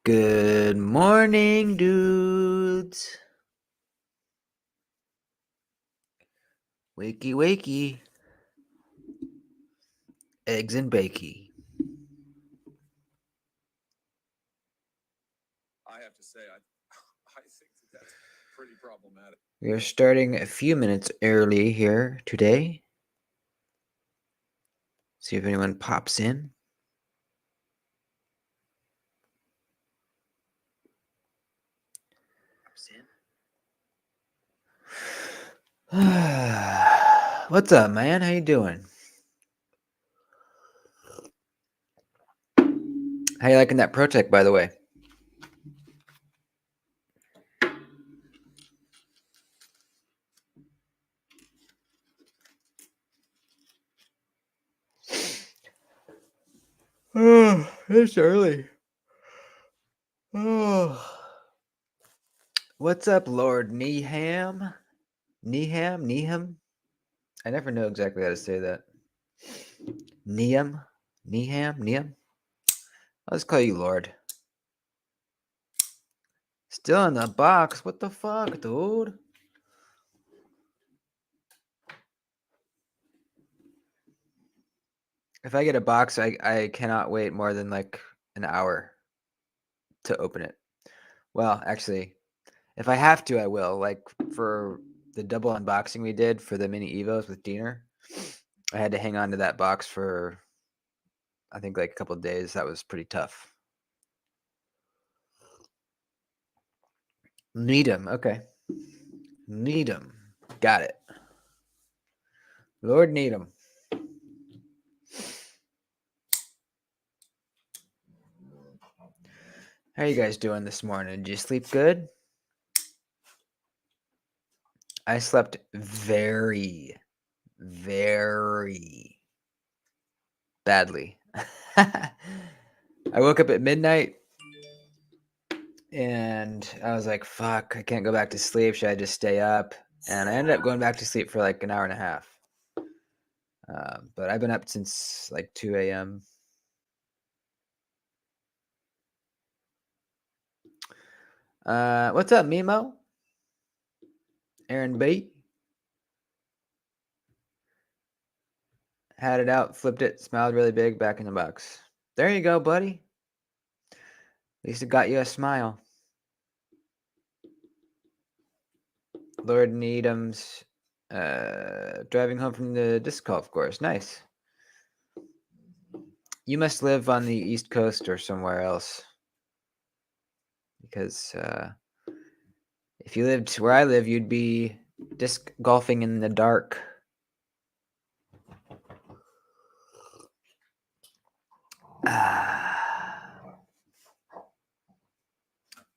Good morning, dudes. Wakey, wakey. Eggs and bakey. I have to say, I think that's pretty problematic. We are starting a few minutes early here today. See if anyone pops in. What's up, man? How you doing? How you liking that Protec, by the way? Oh, it's early. Oh. What's up, Lord Neham? Neham? I never know exactly how to say that. Neham? Neham? I'll just call you Lord. Still in the box? What the fuck, dude? If I get a box, I cannot wait more than like an hour to open it. Well, actually, if I have to, I will. Like for the double unboxing we did for the mini Evos with Diener, I had to hang on to that box for I think like a couple of days. That was pretty tough. Needham, okay. Needham. Got it. Lord Needham. How are you guys doing this morning? Did you sleep good? I slept very badly. I woke up at midnight and I was like, fuck, I can't go back to sleep. Should I just stay up? And I ended up going back to sleep for like an hour and a half. But I've been up since like 2 a.m. What's up, Mimo? Aaron B. Had it out, flipped it, smiled really big, back in the box. There you go, buddy. At least it got you a smile. Lord Needham's driving home from the disc golf course. Nice. You must live on the East Coast or somewhere else. Because if you lived where I live, you'd be disc golfing in the dark.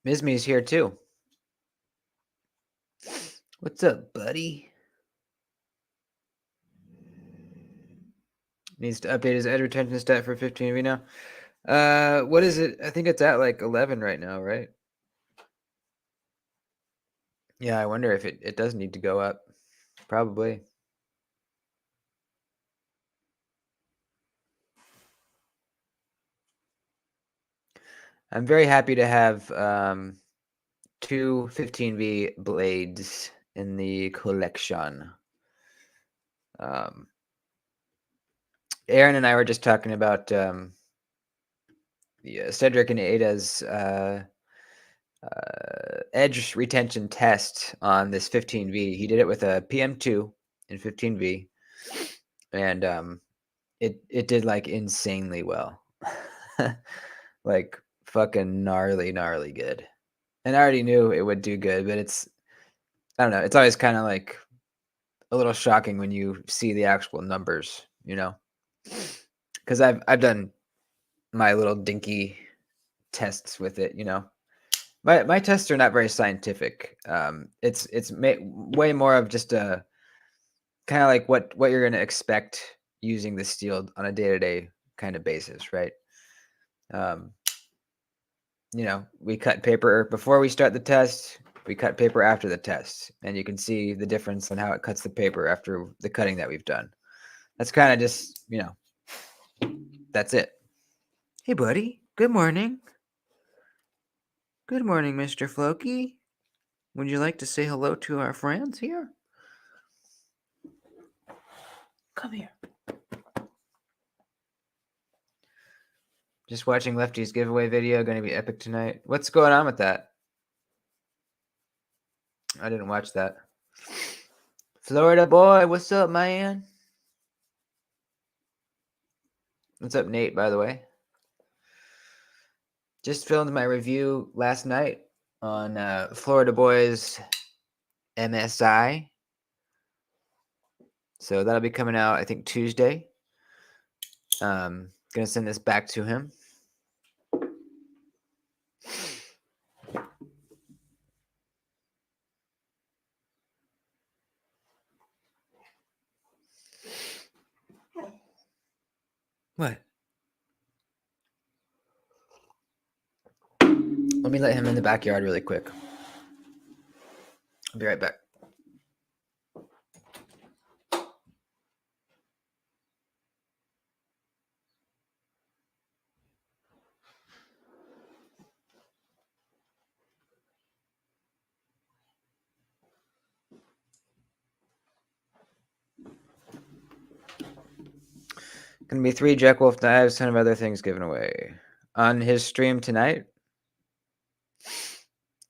Mizmi's here too. What's up, buddy? Needs to update his ed retention stat for 15 now. What is it? I think it's at like 11 right now, right? Yeah, I wonder if it does need to go up. Probably. I'm very happy to have two 15V blades in the collection. Aaron and I were just talking about Cedric and Ada's edge retention test on this 15V. He did it with a PM2 in 15V, and it did like insanely well. Like fucking gnarly good. And I already knew it would do good, but I don't know, it's always kind of like a little shocking when you see the actual numbers, you know? Because I've done my little dinky tests with it, you know. My tests are not very scientific. It's way more of just a kind of like what you're gonna expect using the steel on a day-to-day kind of basis, right? You know, we cut paper before we start the test. We cut paper after the test, and you can see the difference on how it cuts the paper after the cutting that we've done. That's kind of just, you know, that's it. Hey, buddy. Good morning. Good morning, Mr. Floki. Would you like to say hello to our friends here? Come here. Just watching Lefty's giveaway video. Going to be epic tonight. What's going on with that? I didn't watch that. Florida boy, what's up, man? What's up, Nate, by the way? Just filmed my review last night on Florida Boy's MSI. So that'll be coming out, I think, Tuesday. Gonna send this back to him. What? Let me let him in the backyard really quick. I'll be right back. Gonna be 3 Jack Wolf knives, ton of other things given away on his stream tonight.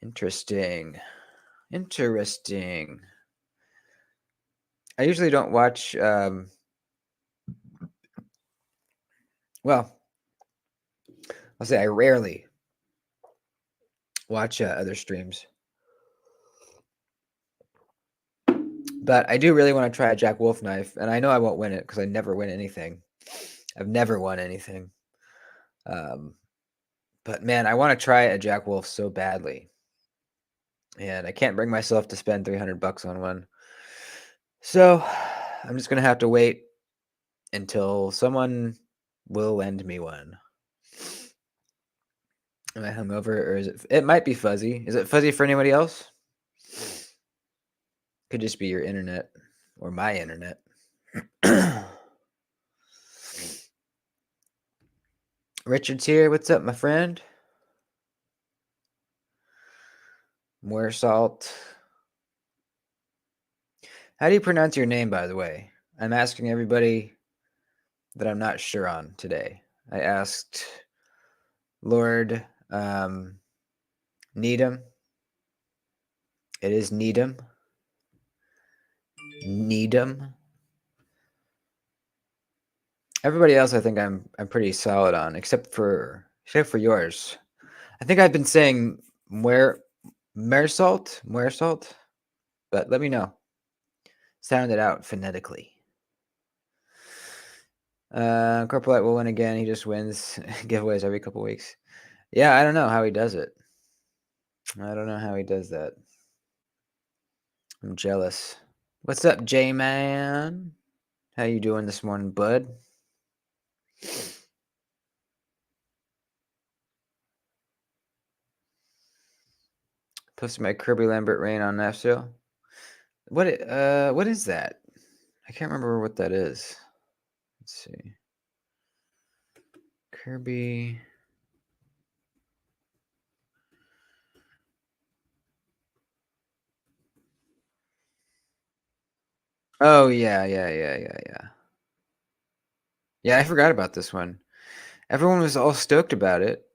Interesting. I usually don't watch. Well, I'll say I rarely watch other streams, but I do really want to try a Jack Wolf knife, and I know I won't win it because I never win anything. I've never won anything. But man, I want to try a Jack Wolf so badly, and I can't bring myself to spend $300 on one. So I'm just gonna have to wait until someone will lend me one. Am I hungover, or is it? It might be fuzzy. Is it fuzzy for anybody else? Could just be your internet or my internet. Richard's here. What's up, my friend? More salt. How do you pronounce your name, by the way? I'm asking everybody that I'm not sure on today. I asked Lord Needham. It is Needham. Needham. Everybody else, I think I'm pretty solid on, except for yours. I think I've been saying Mersalt, but let me know. Sound it out phonetically. Corporal Light will win again. He just wins giveaways every couple weeks. Yeah, I don't know how he does it. I don't know how he does that. I'm jealous. What's up, J-Man? How you doing this morning, bud? Posted my Kirby Lambert rain on Nashville. What is that? I can't remember what that is. Let's see. Kirby. Oh yeah. Yeah, I forgot about this one. Everyone was all stoked about it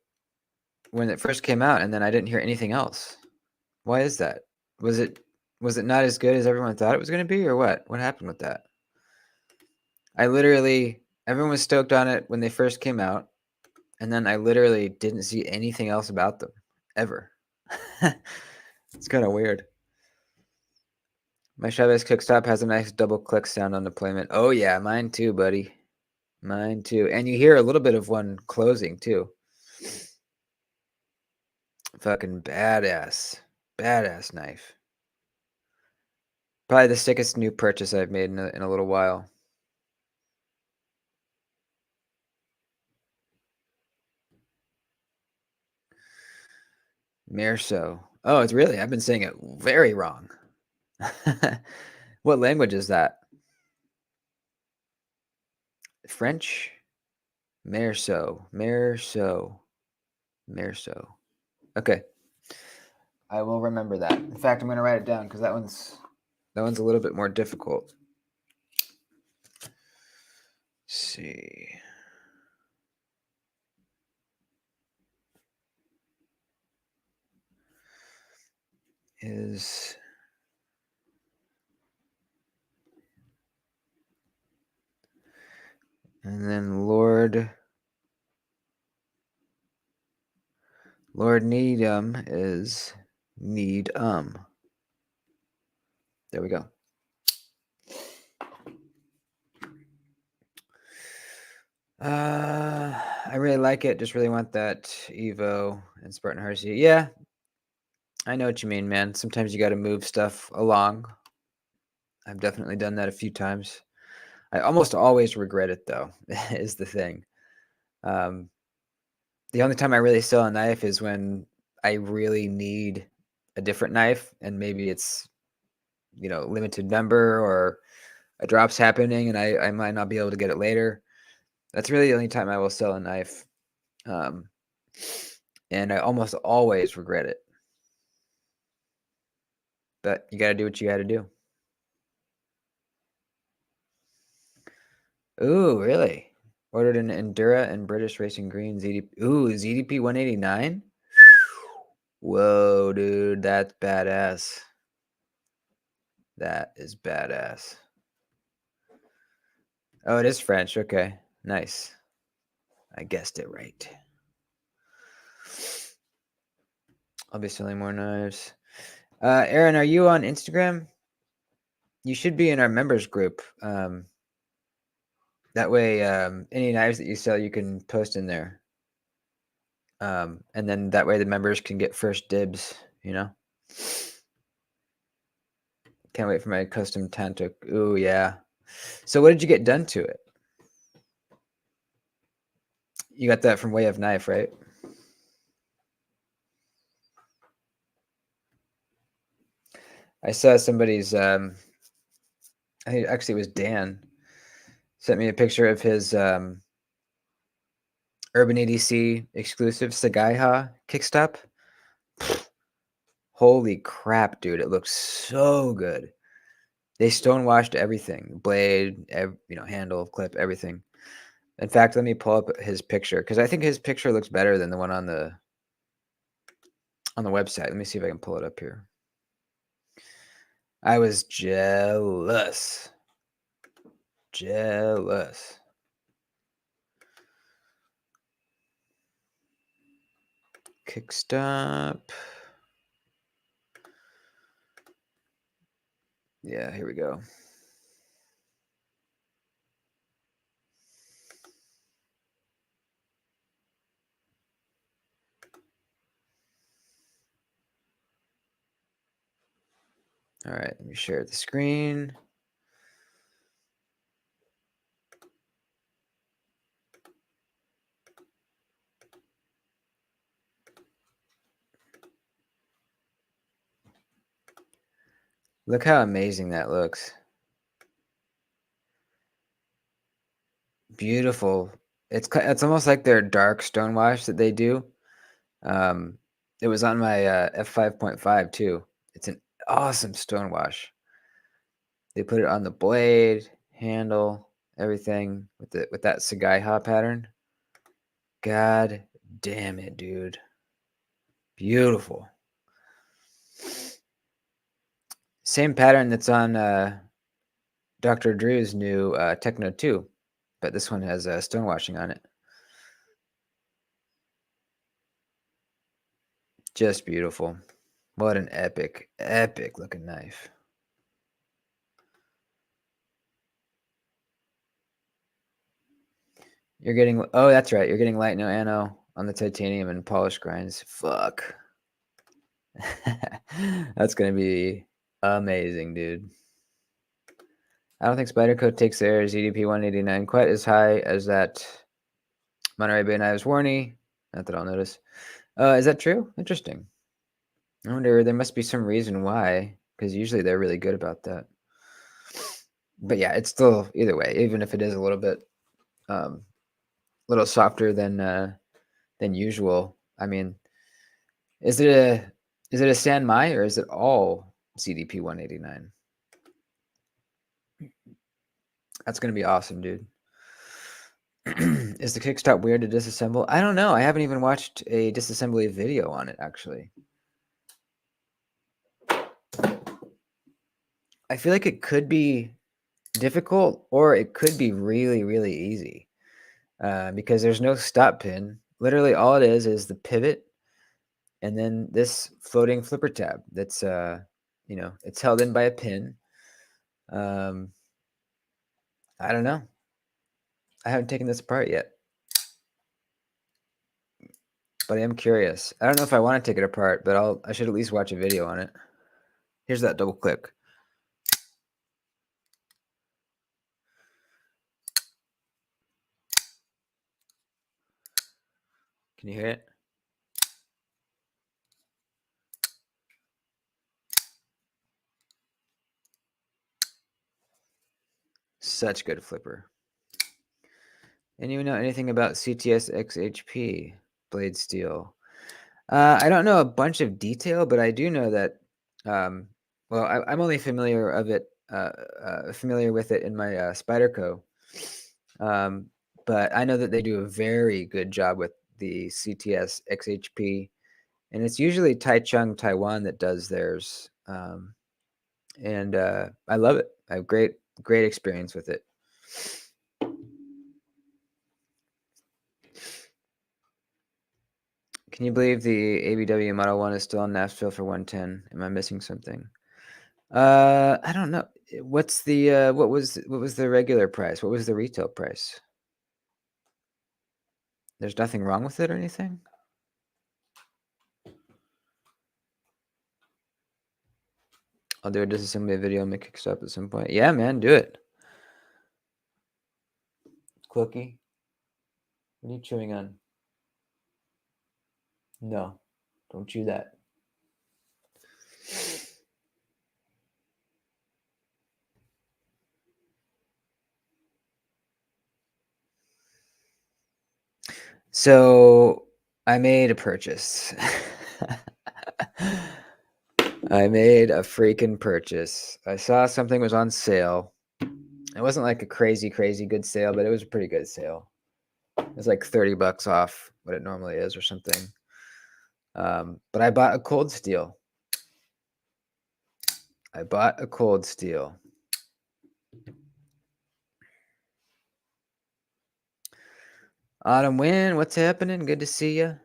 when it first came out, and then I didn't hear anything else. Why is that? Was it not as good as everyone thought it was going to be, or what? What happened with that? Everyone was stoked on it when they first came out, and then I literally didn't see anything else about them ever. It's kind of weird. My Chavez cookstop has a nice double click sound on deployment. Oh yeah, mine too, buddy. Mine too. And you hear a little bit of one closing too. Fucking badass. Badass knife. Probably the sickest new purchase I've made in a little while. Merso. Oh, it's really, I've been saying it very wrong. What language is that? French? Merso. Okay. I will remember that. In fact, I'm going to write it down because that one's a little bit more difficult. Let's see. Is and then Lord Needham is need. There we go. I really like it. Just really want that Evo and Spartan Heartsy. Yeah, I know what you mean, man. Sometimes you got to move stuff along. I've definitely done that a few times. I almost always regret it, though, is the thing. The only time I really sell a knife is when I really need a different knife, and maybe it's, limited number or a drop's happening and I might not be able to get it later. That's really the only time I will sell a knife. And I almost always regret it. But you got to do what you got to do. Ooh, really? Ordered an Endura and British Racing Green ZDP. Ooh, ZDP 189? Whoa, dude, that's badass. That is badass. Oh, it is French. Okay, nice. I guessed it right. I'll be selling more knives. Aaron, are you on Instagram? You should be in our members group. That way, any knives that you sell, you can post in there. And then that way the members can get first dibs, Can't wait for my custom Tantuk. Ooh, yeah. So what did you get done to it? You got that from Way of Knife, right? I saw somebody's, I think actually it was Dan, sent me a picture of his Urban EDC exclusive Sagaiha kickstop. Holy crap, dude. It looks so good. They stonewashed everything. Blade, handle, clip, everything. In fact, let me pull up his picture because I think his picture looks better than the one on the website. Let me see if I can pull it up here. I was jealous. Jealous. Kickstop. Yeah, here we go. All right, let me share the screen. Look how amazing that looks. Beautiful. It's almost like their dark stonewash that they do. It was on my F5.5 too. It's an awesome stonewash. They put it on the blade, handle, everything with that Sagaiha pattern. God damn it, dude. Beautiful. Same pattern that's on Dr. Drew's new Techno 2, but this one has stonewashing on it. Just beautiful. What an epic, epic looking knife. You're getting, oh, that's right. You're getting light no ano on the titanium and polish grinds. Fuck. That's going to be amazing, dude. I don't think Spyderco takes their ZDP 189 quite as high as that Monterey Bay Knives Warney. Not that I'll notice. Is that true? Interesting. I wonder, there must be some reason why, because usually they're really good about that. But yeah, it's still, either way, even if it is a little bit little softer than usual. I mean, is it Is it a San Mai or is it all CDP 189? That's gonna be awesome, dude. Is the kickstop weird to disassemble? I don't know. I haven't even watched a disassembly video on it, actually. I feel like it could be difficult or it could be really, really easy because there's no stop pin. Literally, all it is the pivot and then this floating flipper tab that's, it's held in by a pin. I don't know. I haven't taken this apart yet. But I am curious. I don't know if I want to take it apart, but I should at least watch a video on it. Here's that double click. Can you hear it? Such good flipper. Anyone know anything about CTS XHP blade steel? I don't know a bunch of detail, but I do know that. I'm only familiar with it in my Spyderco, but I know that they do a very good job with the CTS XHP, and it's usually Taichung, Taiwan that does theirs, and I love it. I have great experience with it. Can you believe the ABW Model 1 is still on Nashville for 110? Am I missing something? I don't know. What's the what was the regular price? What was the retail price? There's nothing wrong with it or anything? I'll do a disassembly video and make it up at some point. Yeah, man, do it. Cookie, what are you chewing on? No, don't chew that. So I made a purchase. I made a freaking purchase. I saw something was on sale. It wasn't like a crazy good sale, but it was a pretty good sale. It was like $30 off what it normally is or something. But I bought a cold steel. Autumn Wind, what's happening? Good to see you.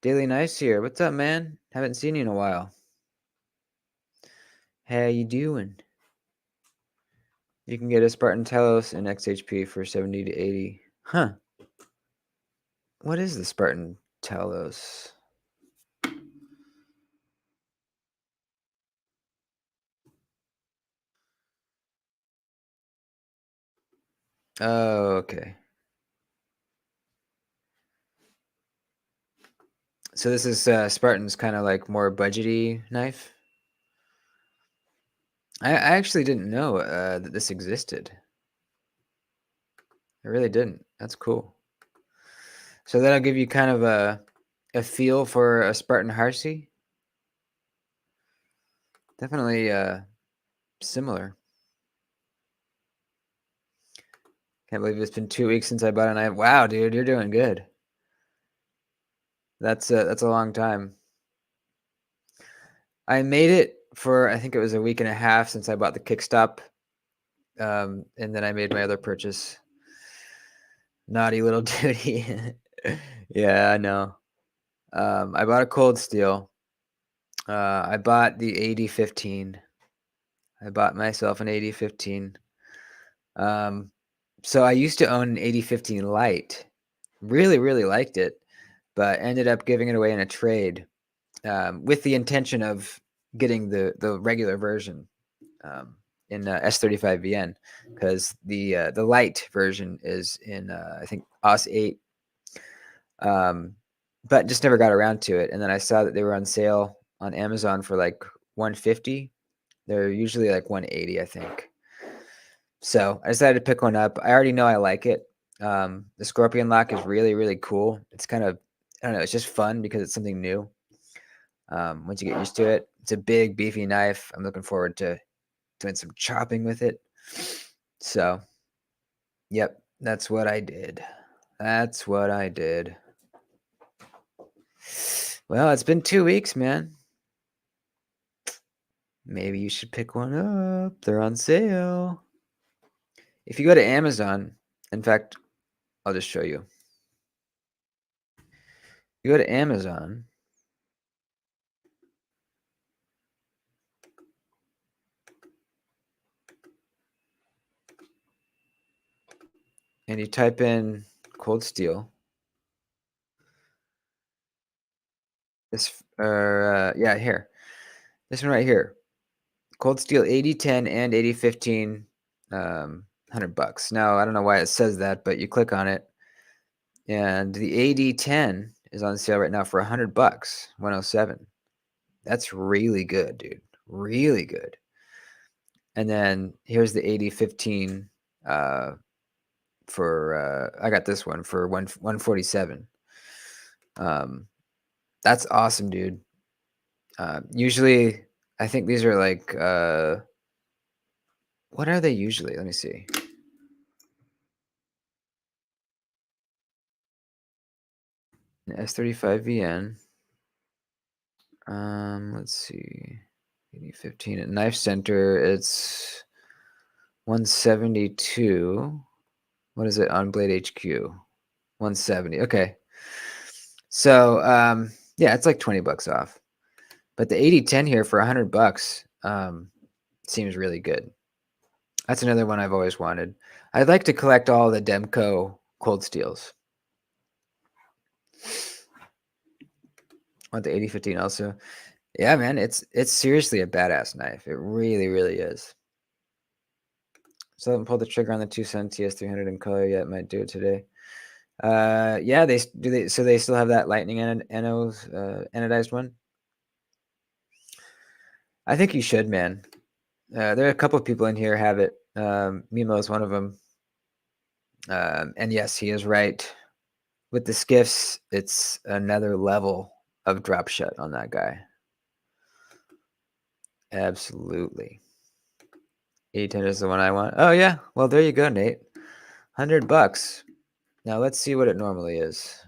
Daily Nice here. What's up, man? Haven't seen you in a while. How you doing? You can get a Spartan Telos and XHP for 70 to 80. Huh. What is the Spartan Telos? Oh, okay. So this is Spartan's kind of like more budgety knife. I actually didn't know that this existed. I really didn't. That's cool. So that'll give you kind of a feel for a Spartan Harsey. Definitely similar. Can't believe it's been 2 weeks since I bought a knife. Wow, dude, you're doing good. That's a long time. I made it for, I think it was a week and a half since I bought the kickstop, and then I made my other purchase. Naughty little Doody. Yeah, I know. I bought a cold steel. I bought the 8015. I bought myself an 8015. So I used to own an 8015 Lite. Really liked it, but ended up giving it away in a trade with the intention of getting the regular version in S35VN because the light version is in I think OS 8, but just never got around to it. And then I saw that they were on sale on Amazon for like 150. They're usually like 180, I think. So I decided to pick one up. I already know I like it. The Scorpion lock is really cool. It's kind of, I don't know, it's just fun because it's something new. Once you get used to it, it's a big, beefy knife. I'm looking forward to doing some chopping with it. So, yep, that's what I did. That's what I did. Well, it's been 2 weeks, man. Maybe you should pick one up. They're on sale. If you go to Amazon, in fact, I'll just show you. You go to Amazon. And you type in cold steel. Yeah, here. This one right here. Cold steel 8010 and 8015, $100. Now, I don't know why it says that, but you click on it, and the 8010 is on sale right now for $100, 107. That's really good, dude. Really good. And then here's the 8015 for I got this one for 147. That's awesome, dude. Usually I think these are like what are they usually? Let me see. An S35VN. Let's see. 8015 at Knife Center, it's 172. What is it on Blade HQ? 170. Okay. So, yeah, it's like 20 bucks off. But the 8010 here for $100 seems really good. That's another one I've always wanted. I'd like to collect all the Demco cold steels. Want the 8015 also. Yeah, man, it's seriously a badass knife. It really, really is. So I haven't pulled the trigger on the 2-cent TS300 in color yet. Might do it today. Yeah, they still have that lightning anodized one. I think you should, man. There are a couple of people in here have it. Mimo is one of them. And yes, he is right. With the skiffs, it's another level of drop shut on that guy. Absolutely. 810 is the one I want. Oh yeah, well there you go, Nate. $100. Now let's see what it normally is.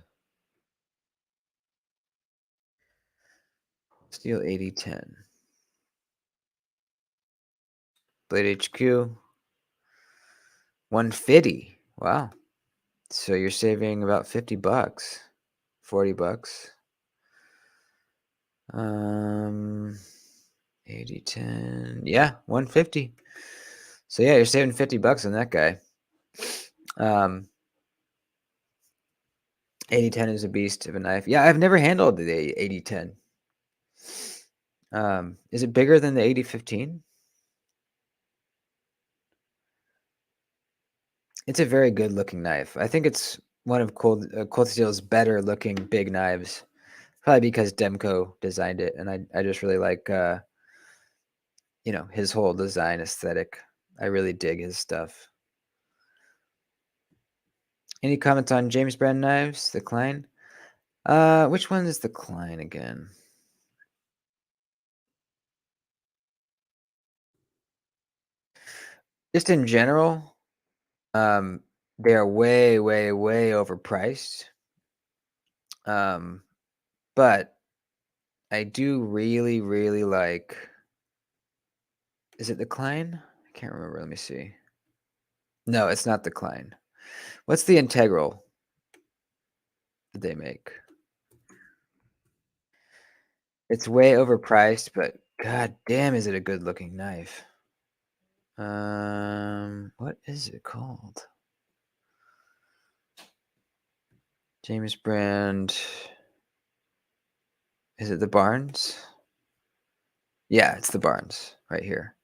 Steel 8010. Blade HQ. 150. Wow. So you're saving about $50. $40. 8010. Yeah, 150. So yeah, you're saving $50 on that guy. 8010 is a beast of a knife. Yeah, I've never handled the 8010. Is it bigger than the 8015? It's a very good looking knife. I think it's one of Cold Steel's better looking big knives. Probably because Demco designed it, and I just really like his whole design aesthetic. I really dig his stuff. Any comments on James brand knives? The Klein? Which one is the Klein again? Just in general, they are way, way, way overpriced. But I do really, really like. Is it the Klein? I can't remember. Let me see. No, it's not the Klein. What's the integral that they make? It's way overpriced, but god damn, is it a good looking knife. What is it called? James brand. Is it the Barnes? Yeah, it's the Barnes right here.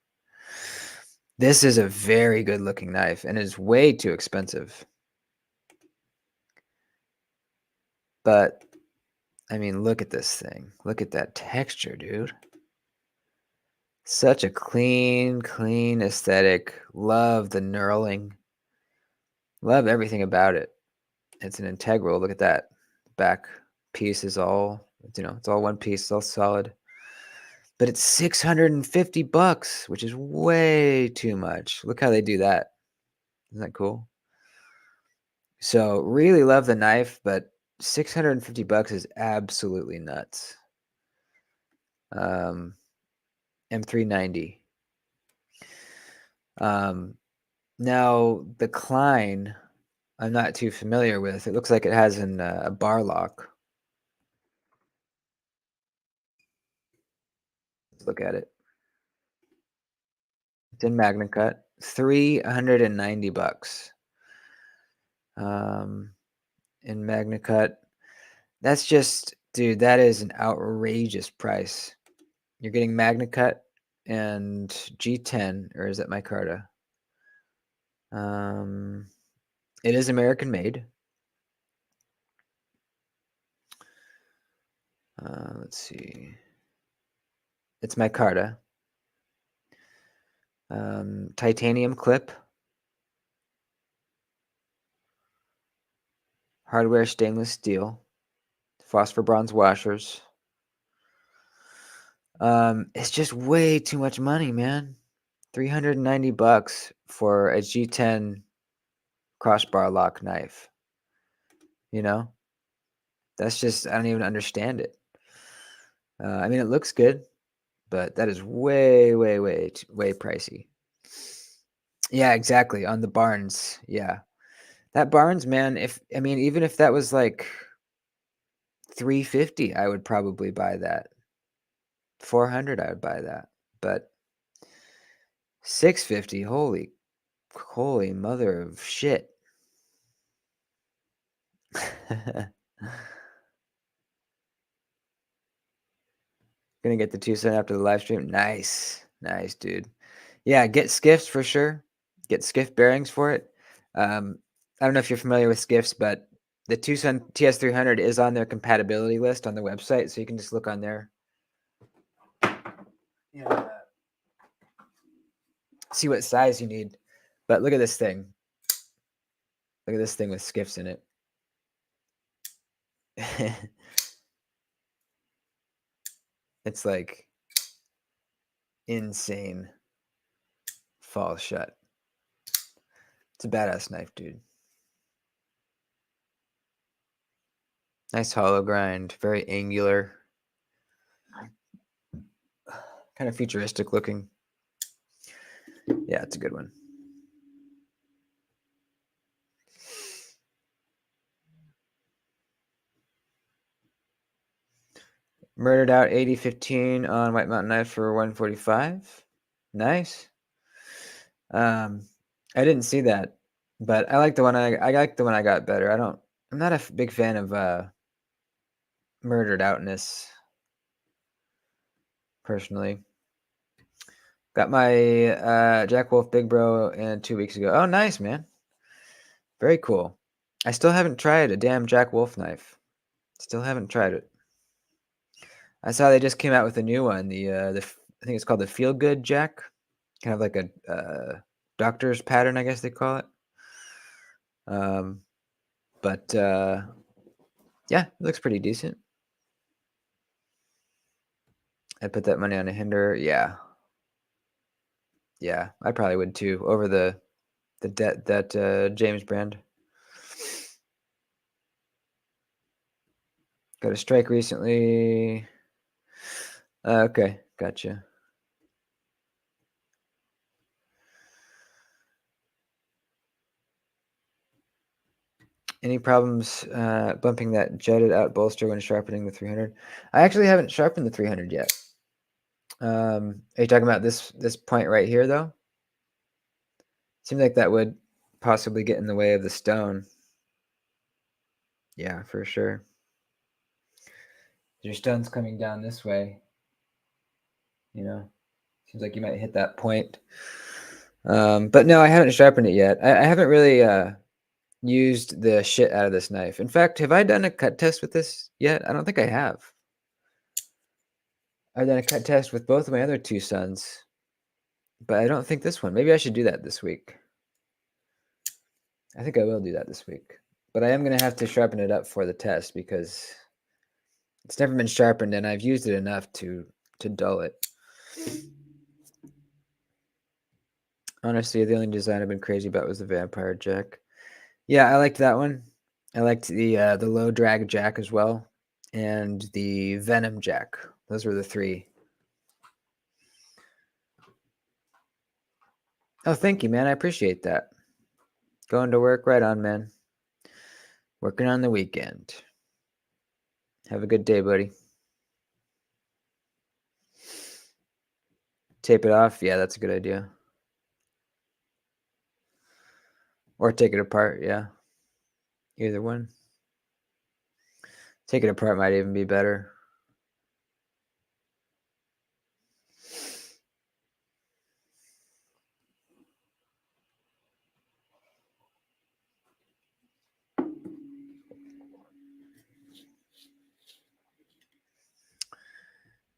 This is a very good looking knife and is way too expensive. But I mean, look at this thing. Look at that texture, dude. Such a clean aesthetic. Love the knurling. Love everything about it. It's an integral. Look at that. Back piece is all It's all one piece, it's all solid. But it's $650, which is way too much. Look how they do that. Isn't that cool? So really love the knife, but $650 is absolutely nuts. M390. Now the Klein, I'm not too familiar with. It looks like it has a bar lock. Let's look at it. It's in Magna Cut. $390. In Magna Cut. That's just, dude, that is an outrageous price. You're getting Magna Cut and G10, or is that micarta? It is American made. Let's see. It's micarta. Titanium clip. Hardware stainless steel. Phosphor bronze washers. It's just way too much money, man. $390 for a G10 crossbar lock knife. You know? That's just, I don't even understand it. I mean, it looks good, but that is way, way, way, way pricey. Yeah, exactly. On the Barnes. Yeah. That Barnes, man, even if that was like $350, I would probably buy that. $400, I would buy that. But $650, holy mother of shit. Gonna get the Tucson after the live stream. Nice. Nice, dude. Yeah, get skiffs for sure. Get skiff bearings for it. I don't know if you're familiar with skiffs, but the Tucson TS300 is on their compatibility list on the website, so you can just look on there. Yeah. See what size you need. But look at this thing. Look at this thing with skiffs in it. It's like insane. Falls shut. It's a badass knife, dude. Nice hollow grind, very angular. Kind of futuristic looking. Yeah, it's a good one. Murdered out 8015 on White Mountain Knife for 145. Nice. I didn't see that, but I like the one I like the one I got better. I'm not a big fan of murdered outness personally. Got my Jack Wolf Big Bro in 2 weeks ago. Oh, nice, man. Very cool. I still haven't tried a damn Jack Wolf knife. Still haven't tried it. I saw they just came out with a new one. I think it's called the Feel Good Jack, kind of like a doctor's pattern, I guess they call it. But yeah, it looks pretty decent. I'd put that money on a Hinder. Yeah, I probably would too over that James brand. Got a strike recently. Okay, gotcha. Any problems bumping that jutted out bolster when sharpening the 300? I actually haven't sharpened the 300 yet. Are you talking about this point right here though? Seems like that would possibly get in the way of the stone. Yeah, for sure. Your stone's coming down this way. Seems like you might hit that point. But no, I haven't sharpened it yet. I haven't really used the shit out of this knife. In fact, have I done a cut test with this yet? I don't think I have. I've done a cut test with both of my other two sons, but I don't think this one. Maybe I should do that this week. I think I will do that this week. But I am going to have to sharpen it up for the test because It's never been sharpened, and I've used it enough to dull it. Honestly, the only design I've been crazy about was the Vampire Jack. Yeah, I liked that one. I liked the low drag Jack as well, and the Venom Jack. Those were the three. Oh, thank you, man. I appreciate that. Going to work, right on, man. Working on the weekend. Have a good day, buddy. Tape it off? Yeah, that's a good idea. Or take it apart, yeah. Either one. Take it apart might even be better.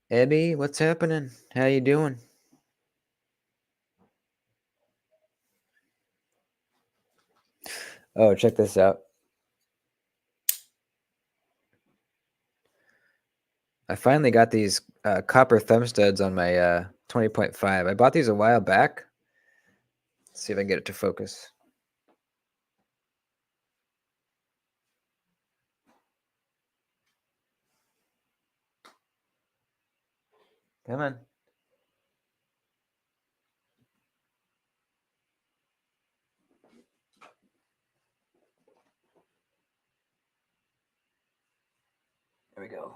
Abby, what's happening? How you doing? Oh, check this out. I finally got these copper thumb studs on my 20.5. I bought these a while back. Let's see if I can get it to focus. Come on. There we go.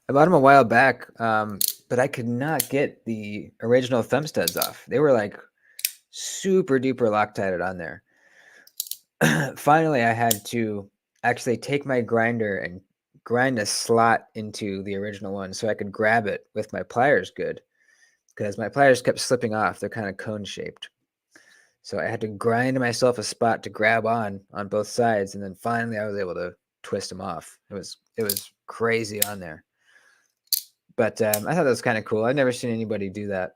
I bought them a while back, but I could not get the original thumb studs off. They were like super duper Loctited on there. Finally, I had to actually take my grinder and grind a slot into the original one so I could grab it with my pliers good, because my pliers kept slipping off. They're kind of cone shaped. So I had to grind myself a spot to grab on both sides, and then finally I was able to twist them off. It was crazy on there. But I thought that was kind of cool. I've never seen anybody do that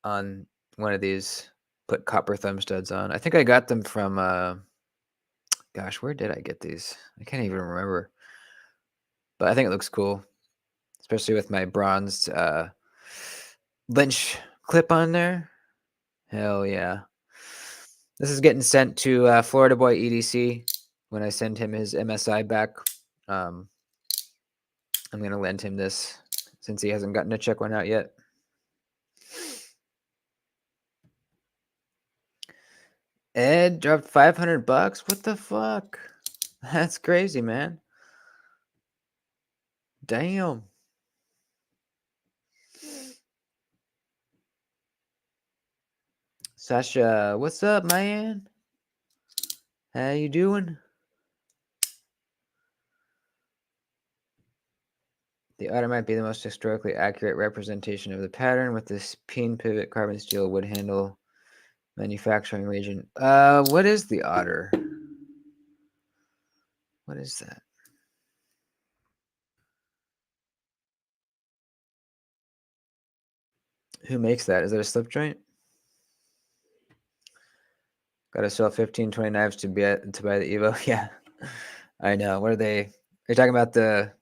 on one of these. Put copper thumb studs on. I think I got them from. Gosh, where did I get these? I can't even remember. But I think it looks cool, especially with my bronzed Lynch clip on there. Hell yeah! This is getting sent to Florida Boy EDC when I send him his MSI back. I'm gonna lend him this since he hasn't gotten to check one out yet. Ed dropped $500. What the fuck? That's crazy, man. Damn. Sasha, what's up, man? How you doing? The otter might be the most historically accurate representation of the pattern with this peen pivot carbon steel wood handle manufacturing region. What is the otter? What is that? Who makes that? Is it a slip joint? Gotta sell 15, 20 knives to buy the Evo. Yeah, I know. What are they? Are you talking about the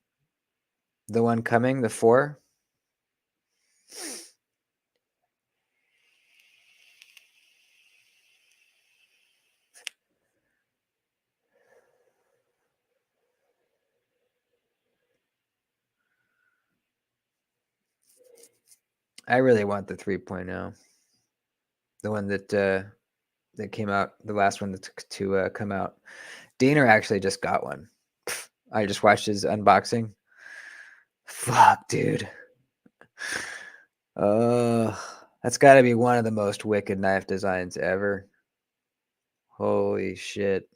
one coming, the 4? I really want the 3.0, the one that came out, the last one to come out. Diener actually just got one. I just watched his unboxing. Fuck, dude. That's got to be one of the most wicked knife designs ever. Holy shit.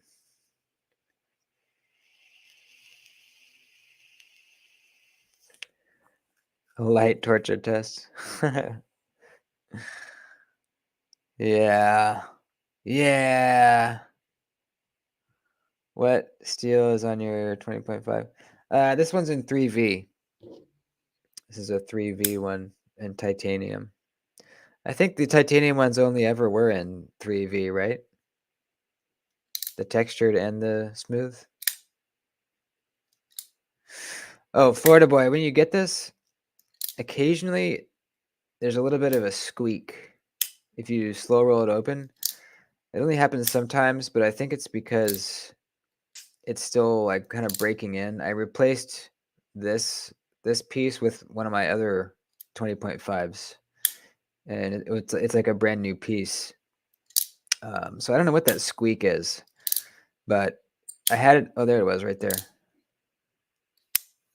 Light torture test. Yeah. Yeah. What steel is on your 20.5? This one's in 3V. This is a 3V one in titanium. I think the titanium ones only ever were in 3V, right? The textured and the smooth. Oh, Florida boy, when you get this, occasionally there's a little bit of a squeak if you slow roll it open. It only happens sometimes, but I think it's because it's still like kind of breaking in. I replaced this piece with one of my other 20.5s, and it's like a brand new piece. So I don't know what that squeak is, but I had it. Oh, there it was, right there.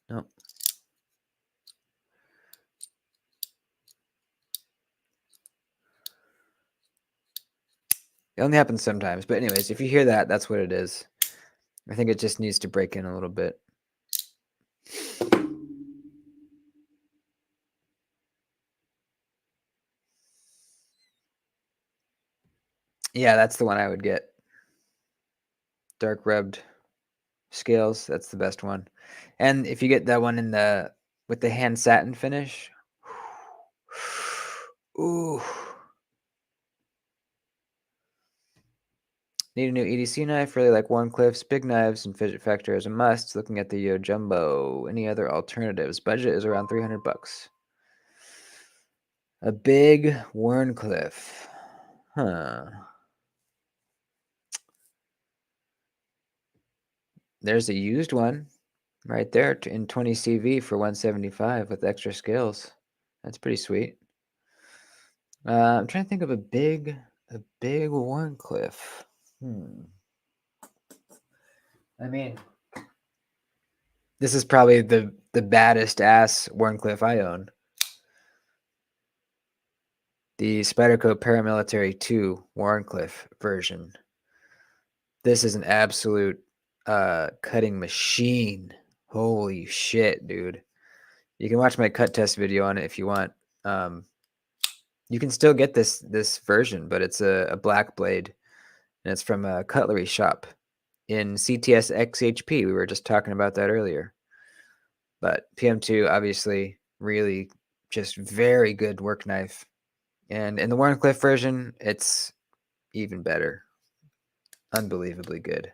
No. It only happens sometimes, but anyways, if you hear that, that's what it is. I think it just needs to break in a little bit. Yeah, that's the one I would get. Dark rubbed scales, that's the best one. And if you get that one in the with the hand satin finish, ooh. Need a new EDC knife, really like Warncliffe's. Big knives and fidget factor is a must. Looking at the Yo Jumbo. Any other alternatives? Budget is around $300. A big Warncliffe. Huh. There's a used one right there in 20 CV for 175 with extra scales. That's pretty sweet. I'm trying to think of a big Warncliffe. I mean, this is probably the baddest ass Warncliffe I own. The Spyderco Paramilitary 2 Warncliffe version. This is an absolute cutting machine. Holy shit, dude. You can watch my cut test video on it if you want. You can still get this version, but it's a black blade, and it's from a cutlery shop in CTS XHP. We were just talking about that earlier. But PM2, obviously, really just very good work knife. And in the Warncliffe version, it's even better. Unbelievably good.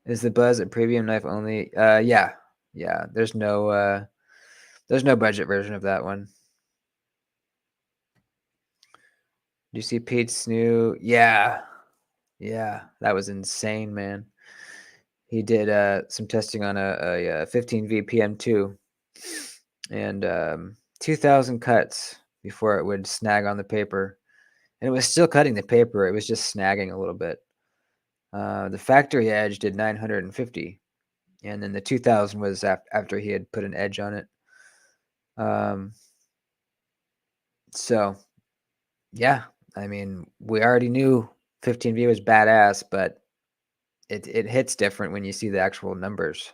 Is the Buzz a premium knife only? Yeah. There's no budget version of that one. Do you see Pete's new? Yeah, that was insane, man. He did some testing on a 15V PM2 and 2,000 cuts before it would snag on the paper, and it was still cutting the paper. It was just snagging a little bit. The factory edge did 950, and then the 2,000 was after he had put an edge on it. So, yeah, I mean, we already knew 15V was badass, but it hits different when you see the actual numbers.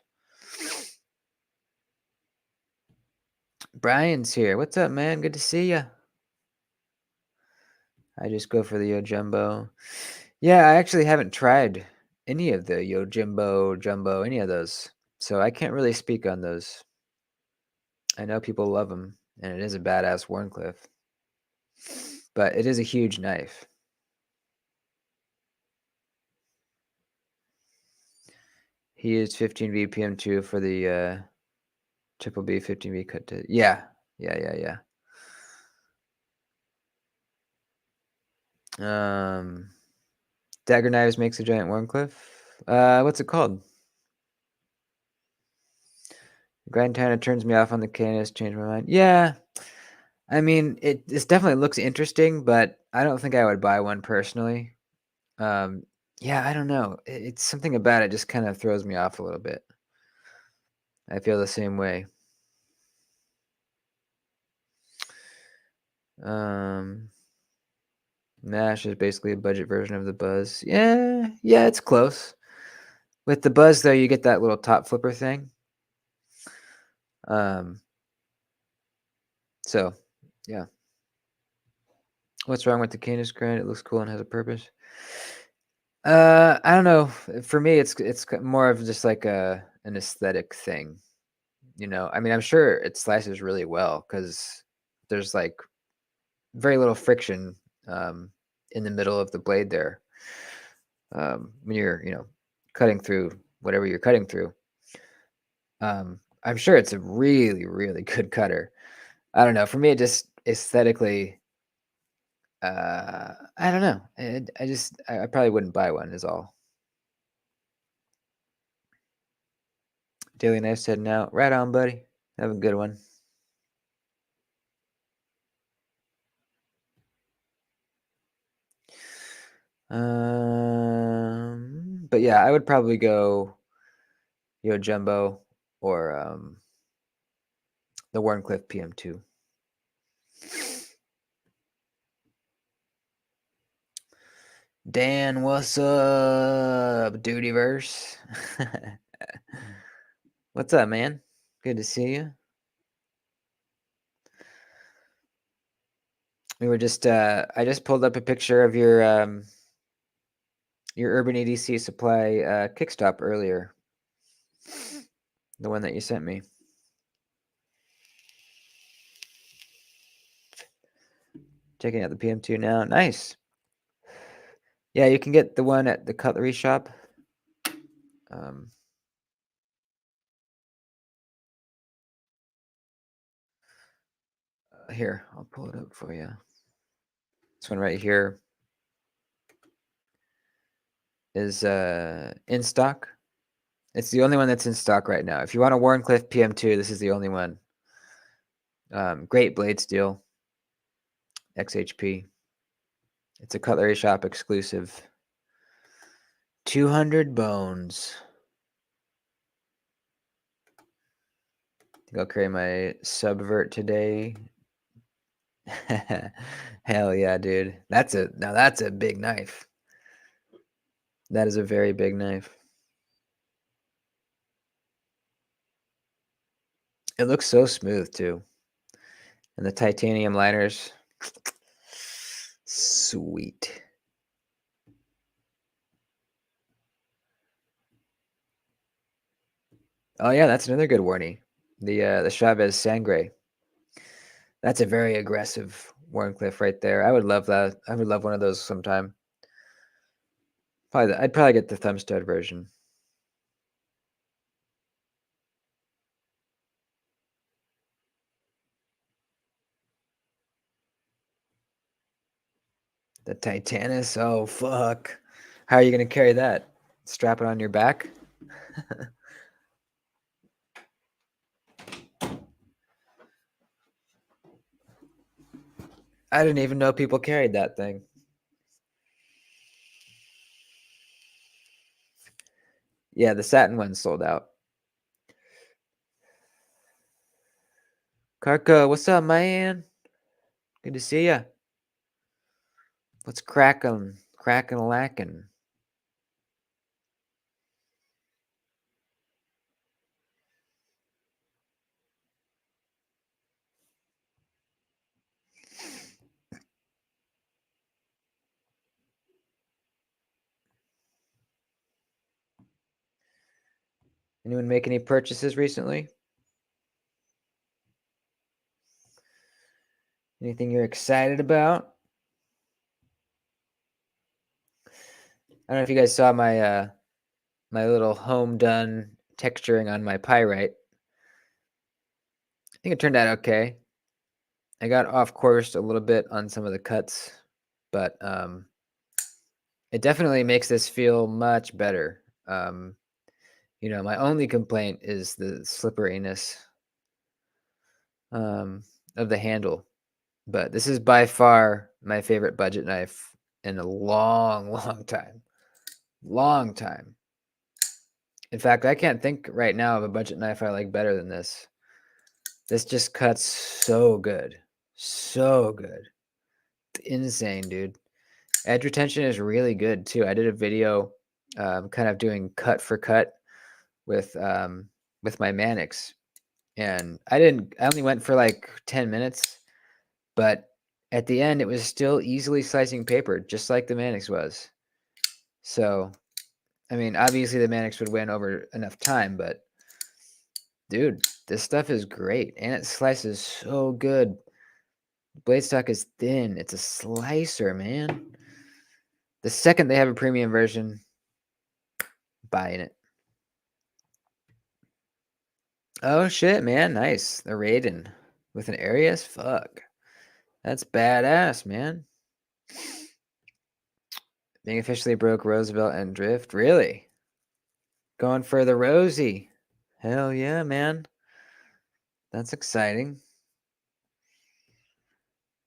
Brian's here. What's up, man? Good to see you. I just go for the Yo Jumbo. Yeah, I actually haven't tried any of the Yo Jumbo, any of those. So I can't really speak on those. I know people love them, and it is a badass Warncliffe. But it is a huge knife. He used 15V PM2 for the Triple B 15V cut to. Yeah. Dagger Knives makes a giant Warncliffe. What's it called? Grindtana turns me off on the Canis. Changed my mind. Yeah, I mean it definitely looks interesting, but I don't think I would buy one personally. Yeah, I don't know. It's something about it just kind of throws me off a little bit. I feel the same way. Nash is basically a budget version of the Buzz. Yeah, it's close. With the Buzz though, you get that little top flipper thing. So, yeah. What's wrong with the Canis grind? It looks cool and has a purpose. I don't know. For me, it's more of just like an aesthetic thing. You know, I mean, I'm sure it slices really well because there's like very little friction in the middle of the blade there when you're, cutting through whatever you're cutting through. I'm sure it's a really, really good cutter. I don't know. For me, it just aesthetically, I don't know. I probably wouldn't buy one. Is all. Daily Knife's heading out. Right on, buddy. Have a good one. But yeah, I would probably go Yo Jumbo or the Warncliffe PM2. Dan, what's up, Doodyverse? What's up, man? Good to see you. We were just I just pulled up a picture of your Urban EDC Supply kickstop earlier. The one that you sent me. Checking out the PM2 now. Nice. Yeah, you can get the one at the cutlery shop. Here, I'll pull it up for you. This one right here is in stock. It's the only one that's in stock right now. If you want a Warncliffe PM2, this is the only one. Great blade steel. XHP. It's a cutlery shop exclusive. 200 bones. I think I'll carry my Subvert today. Hell yeah, dude. Now that's a big knife. That is a very big knife. It looks so smooth too. And the titanium liners. Sweet. Oh yeah, that's another good warning. The Chavez Sangre. That's a very aggressive Warncliffe right there. I would love that. I would love one of those sometime. I'd probably get the thumb stud version. The Titanus. Oh fuck. How are you gonna carry that? Strap it on your back? I didn't even know people carried that thing. Yeah, the satin one sold out. Karka, what's up, man? Good to see ya. What's crackin', lackin'? Anyone make any purchases recently? Anything you're excited about? I don't know if you guys saw my my little home done texturing on my pyrite. I think it turned out okay. I got off course a little bit on some of the cuts, but it definitely makes this feel much better. My only complaint is the slipperiness of the handle, but this is by far my favorite budget knife in a long, long time. Long time. In fact, I can't think right now of a budget knife I like better than this. This just cuts so good. So good. It's insane, dude. Edge retention is really good too. I did a video kind of doing cut for cut with my Manix. And I only went for like 10 minutes, but at the end it was still easily slicing paper, just like the Manix was. So, I mean, obviously the Manix would win over enough time, but dude, this stuff is great and it slices so good. Blade stock is thin. It's a slicer, man. The second they have a premium version, buying it. Oh shit, man. Nice. The Raiden with an Arius? Fuck. That's badass, man. Being officially broke Roosevelt and Drift. Really? Going for the Rosie. Hell yeah, man. That's exciting.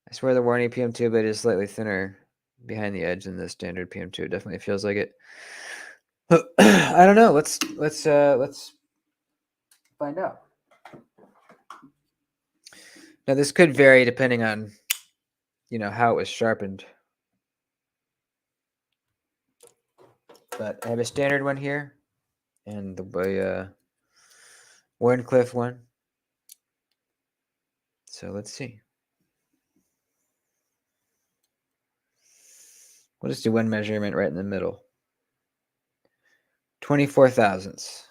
I swear the Warney PM2 blade is slightly thinner behind the edge than the standard PM2. It definitely feels like it. I don't know. Let's find out. Now this could vary depending on how it was sharpened. But I have a standard one here and the Warncliffe one. So let's see. We'll just do one measurement right in the middle. 24 thousandths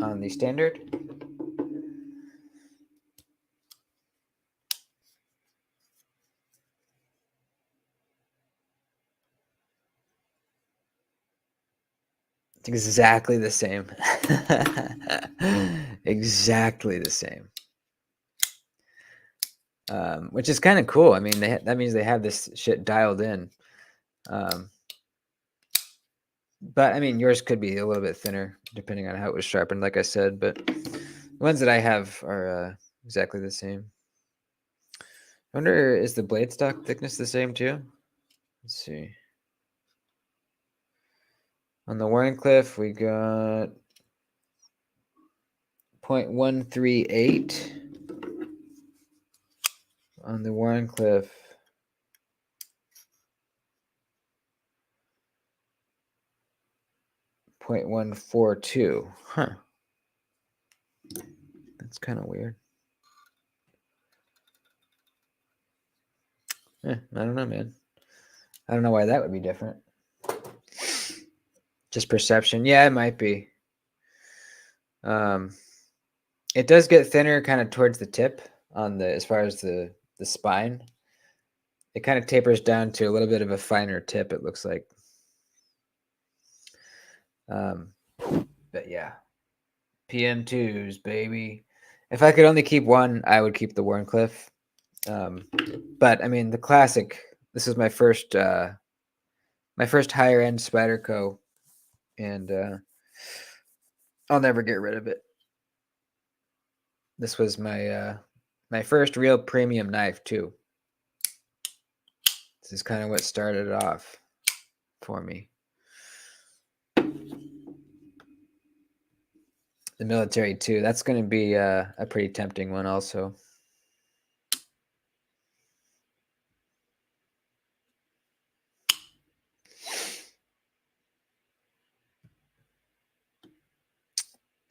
on the standard. It's exactly the same. Exactly the same. Which is kind of cool. I mean, that means they have this shit dialed in. But I mean, yours could be a little bit thinner depending on how it was sharpened, like I said. But the ones that I have are exactly the same. I wonder, is the blade stock thickness the same too? Let's see. On the Warncliffe, we got 0.138. On the Warncliffe, 0.142. Huh. That's kind of weird. I don't know, man. I don't know why that would be different. Just perception. Yeah, it might be. It does get thinner kind of towards the tip on as far as the spine. It kind of tapers down to a little bit of a finer tip, it looks like. But yeah. PM2s, baby. If I could only keep one, I would keep the Warncliffe. But I mean, the classic. This is my first higher end Spyderco, and I'll never get rid of it. This was my first real premium knife too. This is kind of what started it off for me. The military too. That's going to be a pretty tempting one also.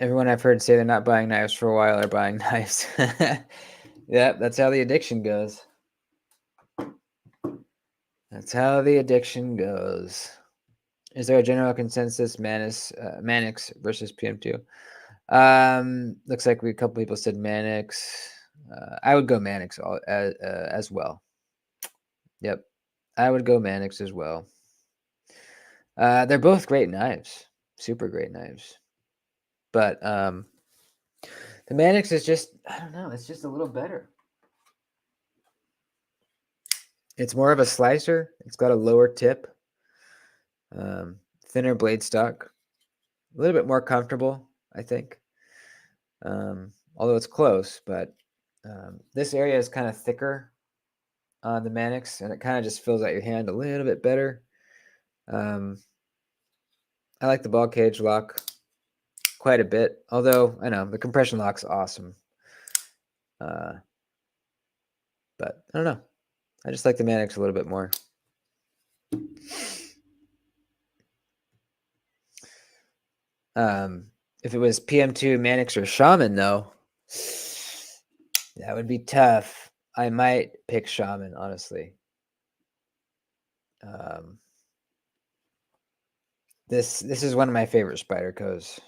Everyone I've heard say they're not buying knives for a while are buying knives. Yeah, that's how the addiction goes. That's how the addiction goes. Is there a general consensus, Mannix versus PM2? Looks like a couple people said Mannix. I would go Mannix as well. Yep, I would go Mannix as well. They're both great knives, super great knives. But the Mannix is just, I don't know, it's just a little better. It's more of a slicer. It's got a lower tip, thinner blade stock, a little bit more comfortable, I think. Although it's close, but this area is kind of thicker on the Mannix, and it kind of just fills out your hand a little bit better. I like the ball cage lock quite a bit, although I know the compression lock's awesome. But I don't know. I just like the Mannix a little bit more. If it was PM2, Mannix, or Shaman, though, that would be tough. I might pick Shaman, honestly. This is one of my favorite Spydercos.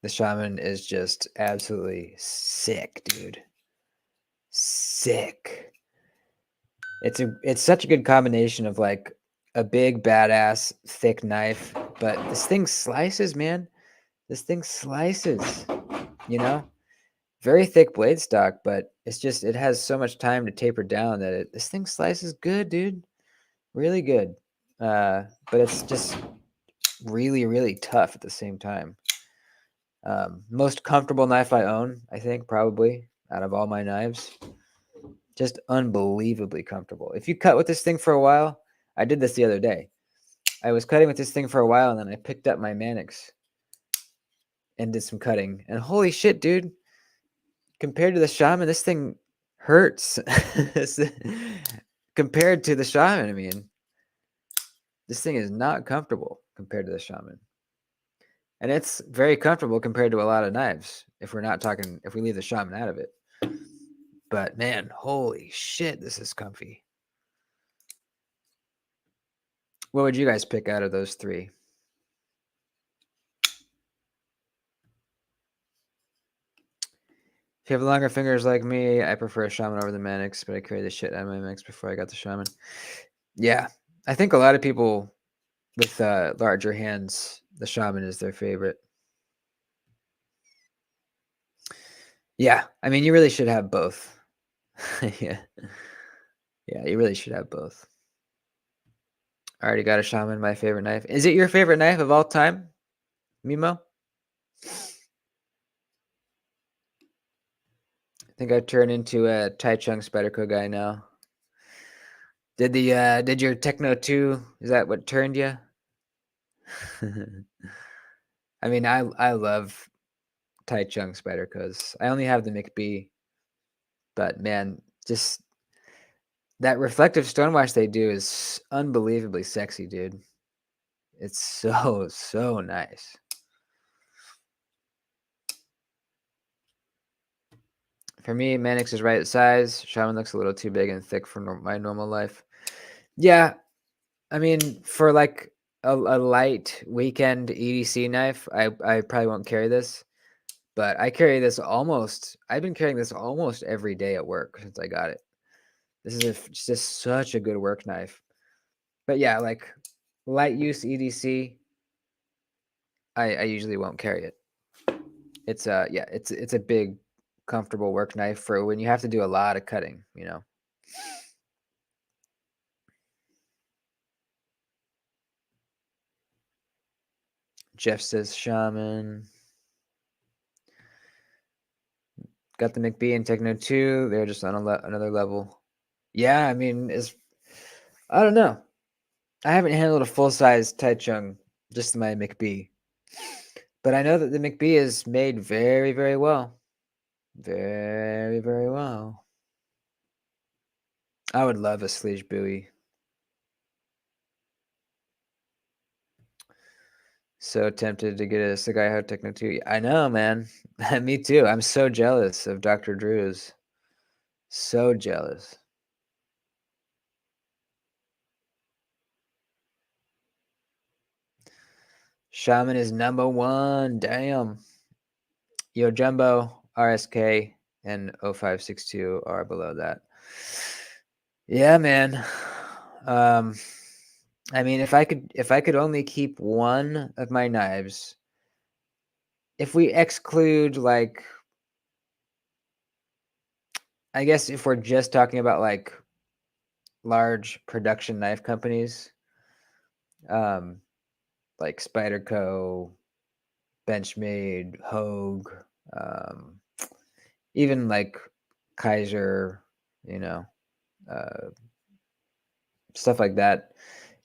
The Shaman is just absolutely sick, dude. sick. It's such a good combination of like a big badass thick knife, but this thing slices, man. This thing slices, you know? Very thick blade stock, but it's just it has so much time to taper down that this thing slices good, dude. Really good. But it's just really, really tough at the same time. Most comfortable knife I own, I think, probably out of all my knives. Just unbelievably comfortable. If you cut with this thing for a while, I did this the other day. I was cutting with this thing for a while, and then I picked up my Mannix and did some cutting. And holy shit, dude! Compared to the Shaman, this thing hurts. Compared to the Shaman, I mean, this thing is not comfortable compared to the Shaman. And it's very comfortable compared to a lot of knives, if we're not talking, if we leave the Shaman out of it. But man, holy shit, this is comfy. What would you guys pick out of those three? If you have longer fingers like me, I prefer a Shaman over the Mannix, but I carried the shit out of my Mannix before I got the Shaman. Yeah, I think a lot of people with larger hands, the Shaman is their favorite. Yeah, I mean, you really should have both. Yeah. Yeah, you really should have both. I already got a Shaman, my favorite knife. Is it your favorite knife of all time, Mimo? I think I've turned into a Tai Chung Spyderco guy now. Did your Techno 2, is that what turned you? I mean, I love Tai Chung Spydercos. I only have the McBee, but man, just that reflective stonewash they do is unbelievably sexy, dude. It's so nice. For me, Mannix is right size. Shaman looks a little too big and thick for my normal life. Yeah, I mean, for like a light weekend EDC knife, I probably won't carry this, but I carry this almost. I've been carrying this almost every day at work since I got it. This is just such a good work knife. But yeah, like light use EDC, I usually won't carry it. It's yeah, it's a big, comfortable work knife for when you have to do a lot of cutting, you know. Jeff says Shaman. Got the McBee and Techno 2. They're just on another level. Yeah, I mean, I don't know. I haven't handled a full size Tai Chung, just my McBee. But I know that the McBee is made very, very well. Very, very well. I would love a Sleege buoy. So tempted to get a Sagaio Techno 2. I know, man. Me too. I'm so jealous of Dr. Drew's. So jealous. Shaman is #1. Damn. Yo Jumbo, RSK, and 0562 are below that. Yeah, man. I mean, if I could only keep one of my knives, if we exclude like, I guess if we're just talking about like large production knife companies, um, like Spyderco, Benchmade, Hogue, um, even like Kaiser, you know, uh, stuff like that.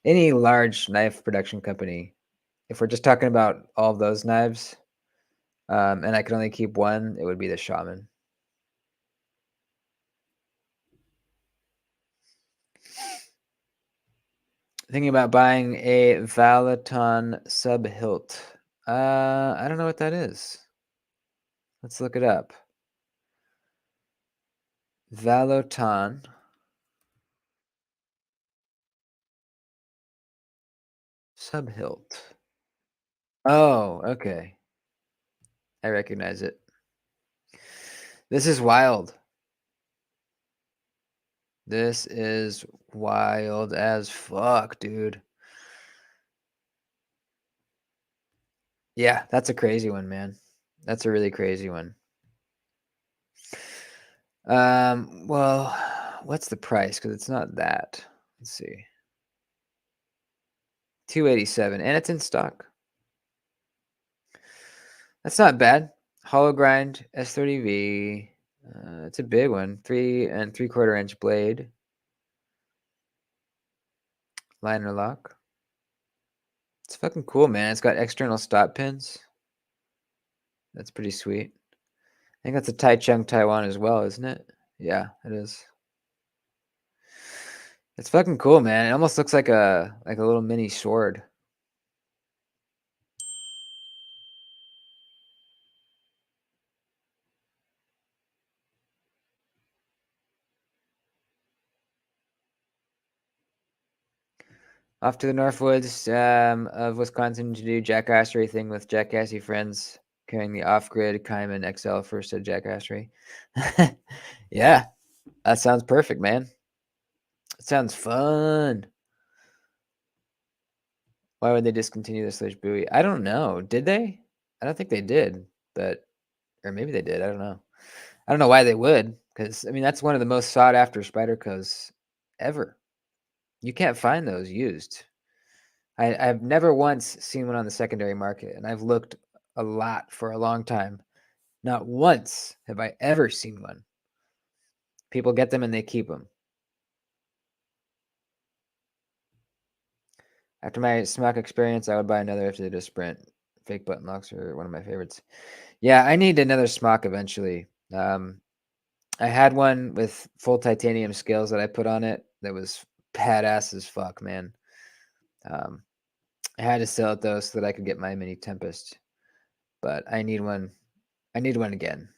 Any large knife production company, if we're just talking about all of those knives, and I could only keep one, it would be the Shaman. Thinking about buying a Valaton sub hilt. I don't know what that is. Let's look it up. Valoton sub hilt. Oh, okay. I recognize it. This is wild. This is wild as fuck, dude. Yeah, that's a crazy one, man. That's a really crazy one. Well, what's the price? Because it's not that. Let's see. 287, and it's in stock. That's not bad. Hollow grind S30V. It's a big one. 3 3/4 inch blade. Liner lock. It's fucking cool, man. It's got external stop pins. That's pretty sweet. I think that's a Taichung Taiwan as well, isn't it? Yeah, it is. It's fucking cool, man. It almost looks like a little mini sword. Off to the Northwoods of Wisconsin to do jackassery thing with jackassy friends, carrying the off-grid Kaiman XL first to jackassery. Yeah, that sounds perfect, man. It sounds fun. Why would they discontinue the Sledge buoy? I don't know. Did they? I don't think they did, but or maybe they did. I don't know. I don't know why they would, because I mean that's one of the most sought after Spydercos ever. You can't find those used. I've never once seen one on the secondary market, and I've looked a lot for a long time. Not once have I ever seen one. People get them and they keep them. After my smock experience, I would buy another if they did a sprint. Fake button locks are one of my favorites. Yeah, I need another smock eventually. I had one with full titanium scales that I put on it that was badass as fuck, man. Um, I had to sell it though so that I could get my mini Tempest. But I need one. I need one again.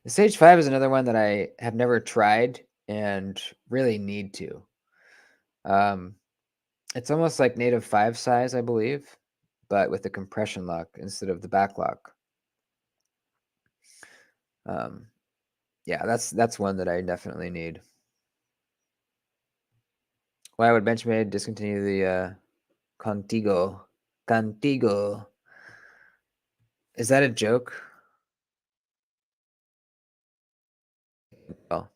The Sage 5 is another one that I have never tried and really need to. Um, it's almost like native 5 size, I believe, but with the compression lock instead of the back lock. Yeah, that's one that I definitely need. Why would Benchmade discontinue the Contigo? Contigo. Is that a joke? Oh.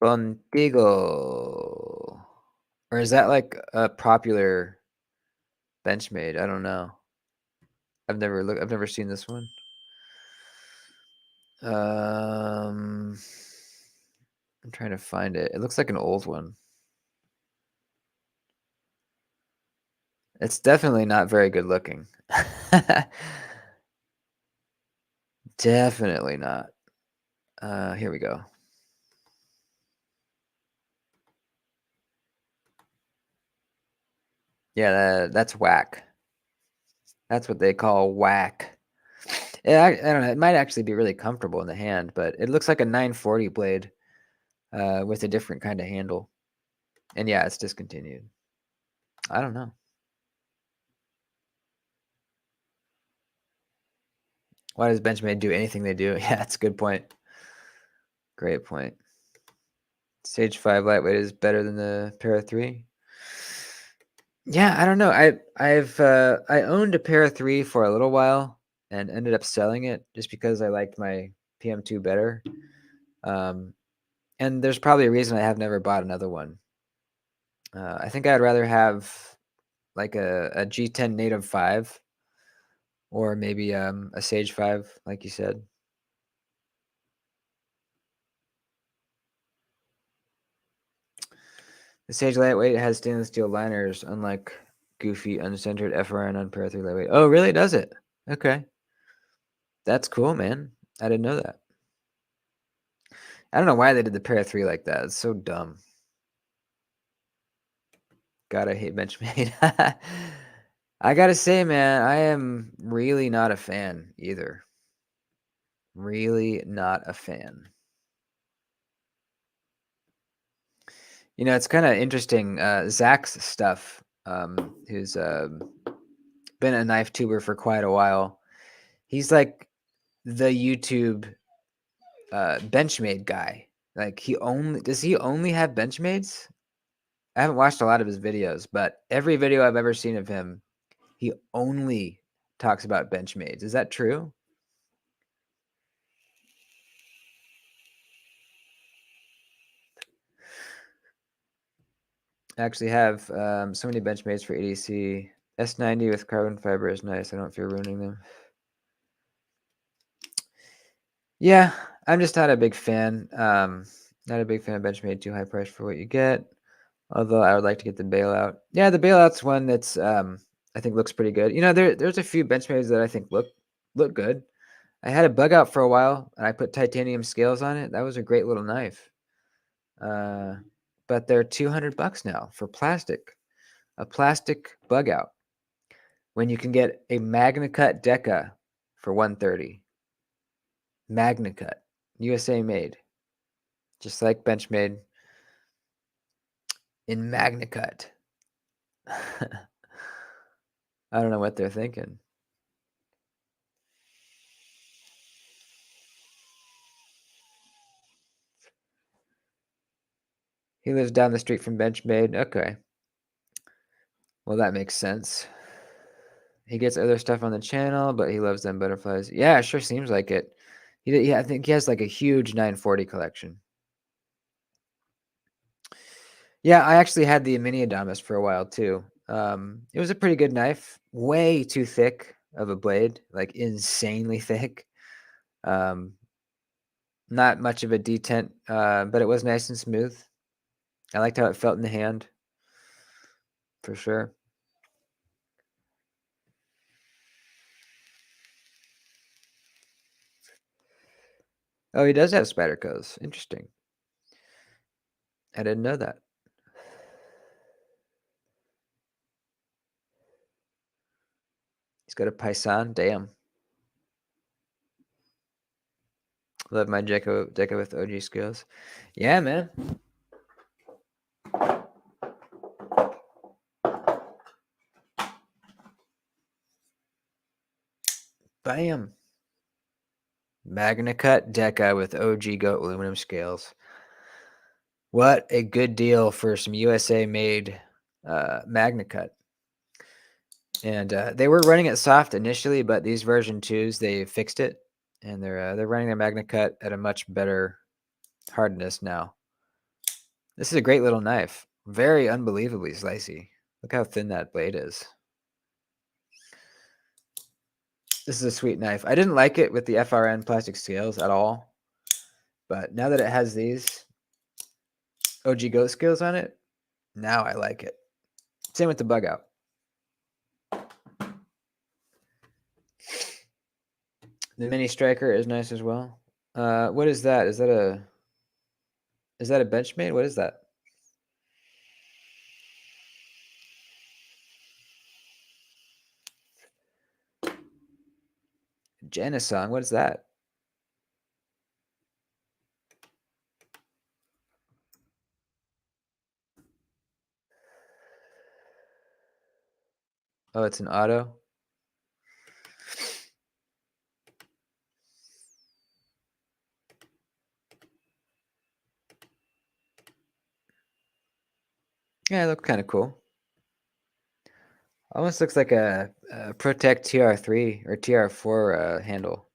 Contigo. Or is that like a popular Benchmade? I don't know. I've never seen this one. I'm trying to find it. It looks like an old one. It's definitely not very good looking. Definitely not. Here we go. Yeah, that's whack. That's what they call whack. Yeah, I don't know. It might actually be really comfortable in the hand, but it looks like a 940 blade with a different kind of handle. And yeah, it's discontinued. I don't know. Why does Benchmade do anything they do? Yeah, that's a good point. Great point. Stage 5 lightweight is better than the Para 3. Yeah, I don't know. I owned a Para 3 for a little while and ended up selling it just because I liked my PM2 better. And there's probably a reason I have never bought another one. I think I'd rather have like a G10 native 5 or maybe a Sage 5, like you said. The Sage Lightweight has stainless steel liners, unlike goofy, uncentered FRN on Para 3 Lightweight. Oh, really? Does it? Okay. That's cool, man. I didn't know that. I don't know why they did the Para 3 like that. It's so dumb. God, I hate Benchmade. I gotta say, man, I am really not a fan either. Really not a fan. You know, it's kind of interesting. Zach's stuff, who's been a knife tuber for quite a while. He's like the YouTube Benchmade guy. Like does he only have Benchmades? I haven't watched a lot of his videos, but every video I've ever seen of him, he only talks about Benchmades. Is that true? I actually have so many Benchmades for ADC. S90 with carbon fiber is nice. I don't fear ruining them. Yeah, I'm just not a big fan. Not a big fan of Benchmade. Too high price for what you get. Although I would like to get the bailout. Yeah, the bailout's one that's I think looks pretty good. You know, there's a few Benchmades that I think look good. I had a bug out for a while, and I put titanium scales on it. That was a great little knife. But they're $200 now for plastic, a plastic bug out. When you can get a MagnaCut Deca for $130. MagnaCut, USA made, just like Benchmade in MagnaCut. I don't know what they're thinking. He lives down the street from Benchmade. Okay. Well, that makes sense. He gets other stuff on the channel, but he loves them butterflies. Yeah, it sure seems like it. I think he has like a huge 940 collection. Yeah, I actually had the Mini Adamas for a while too. It was a pretty good knife. Way too thick of a blade, like insanely thick. Not much of a detent, but it was nice and smooth. I liked how it felt in the hand, for sure. Oh, he does have Spyderco's. Interesting. I didn't know that. He's got a Paisan. Damn. Love my Deca with OG skills. Yeah, man. Bam. MagnaCut Deca with OG goat aluminum scales. What a good deal for some USA made MagnaCut. And they were running it soft initially, but these version 2s, they fixed it, and they're running their MagnaCut at a much better hardness now. This is a great little knife. Very unbelievably slicey. Look how thin that blade is. This is a sweet knife. I didn't like it with the FRN plastic scales at all, but now that it has these OG goat scales on it, now I like it. Same with the bug out. The mini striker is nice as well. What is that? Is that a Benchmade? What is that? Janasong. What is that? Oh, it's an auto. Yeah, it looks kind of cool. Almost looks like a Protect TR3 or TR4 handle.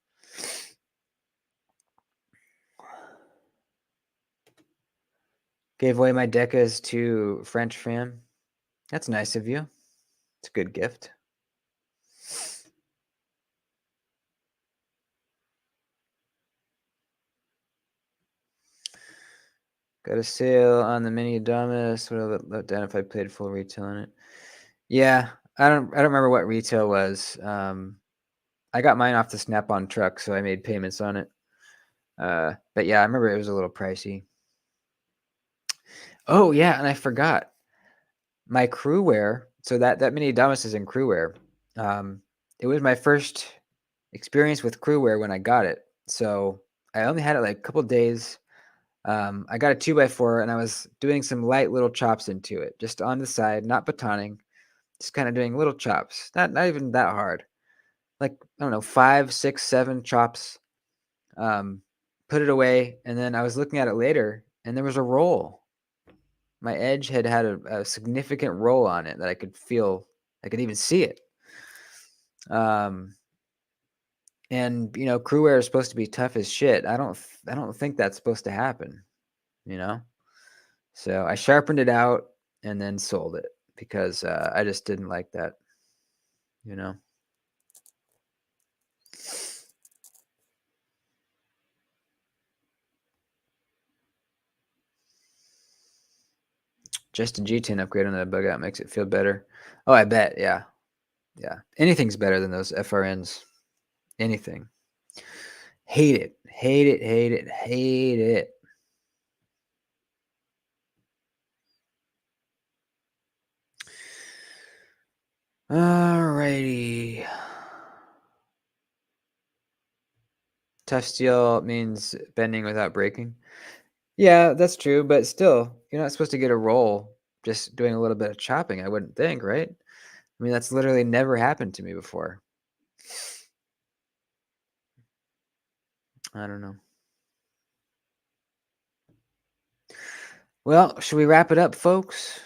Gave away my Decas to French fam. That's nice of you. It's a good gift. Got a sale on the Mini Adamas. Would have let down if I paid full retail on it. Yeah, I don't remember what retail was. I got mine off the Snap-on truck, so I made payments on it. But yeah, I remember it was a little pricey. Oh yeah, and I forgot my crewwear. So that Mini Adamas is in crewwear. It was my first experience with crewwear when I got it. So I only had it like a couple days. I got a 2x4 and I was doing some light little chops into it, just on the side, not batoning, just kind of doing little chops, not even that hard, like, I don't know, 5, 6, 7 chops, put it away, and then I was looking at it later, and there was a roll. My edge had a significant roll on it that I could feel. I could even see it. Um, and crewware is supposed to be tough as shit. I don't think that's supposed to happen. You know. So I sharpened it out and then sold it because I just didn't like that. You know. Just a G10 upgrade on that bug out makes it feel better. Oh, I bet. Yeah. Yeah. Anything's better than those FRNs. Anything. Hate it. Hate it. Hate it. Hate it. Alrighty. Tough steel means bending without breaking. Yeah, that's true, but still, you're not supposed to get a roll just doing a little bit of chopping, I wouldn't think, right? I mean, that's literally never happened to me before. I don't know. Well, should we wrap it up, folks?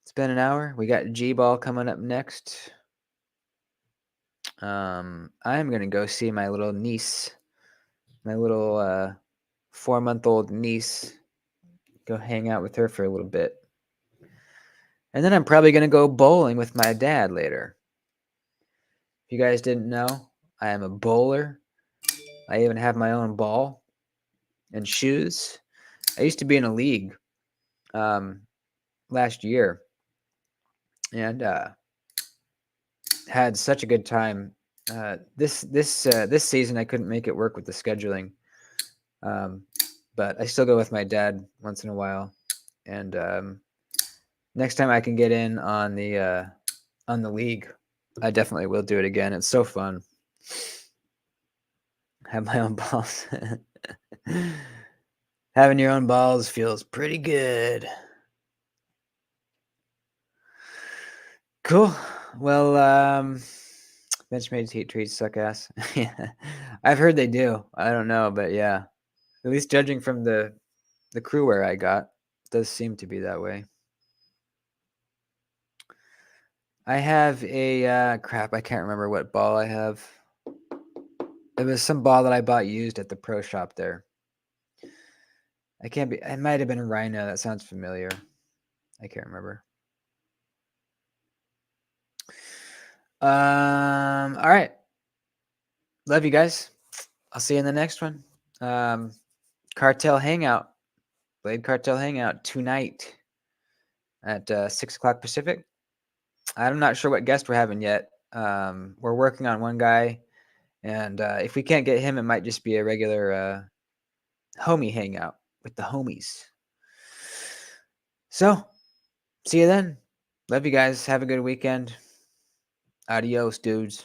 It's been an hour. We got G-Ball coming up next. I'm gonna go see my little niece, my little 4-month-old niece. Go hang out with her for a little bit. And then I'm probably gonna go bowling with my dad later. If you guys didn't know, I am a bowler. I even have my own ball and shoes. I used to be in a league last year and had such a good time. This season I couldn't make it work with the scheduling, but I still go with my dad once in a while. And next time I can get in on the league, I definitely will do it again. It's so fun. Have my own balls. Having your own balls feels pretty good. Cool. Well, Benchmade's heat treats suck ass. Yeah, I've heard they do. I don't know, but yeah, at least judging from the crewware I got, it does seem to be that way. I have a crap. I can't remember what ball I have. It was some ball that I bought used at the pro shop there. I can't be. It might have been a Rhino. That sounds familiar. I can't remember. All right. Love you guys. I'll see you in the next one. Cartel Hangout. Blade Cartel Hangout tonight at 6 o'clock Pacific. I'm not sure what guest we're having yet. We're working on one guy, and if we can't get him, it might just be a regular homie hangout with the homies. So, see you then. Love you guys. Have a good weekend. Adios, dudes.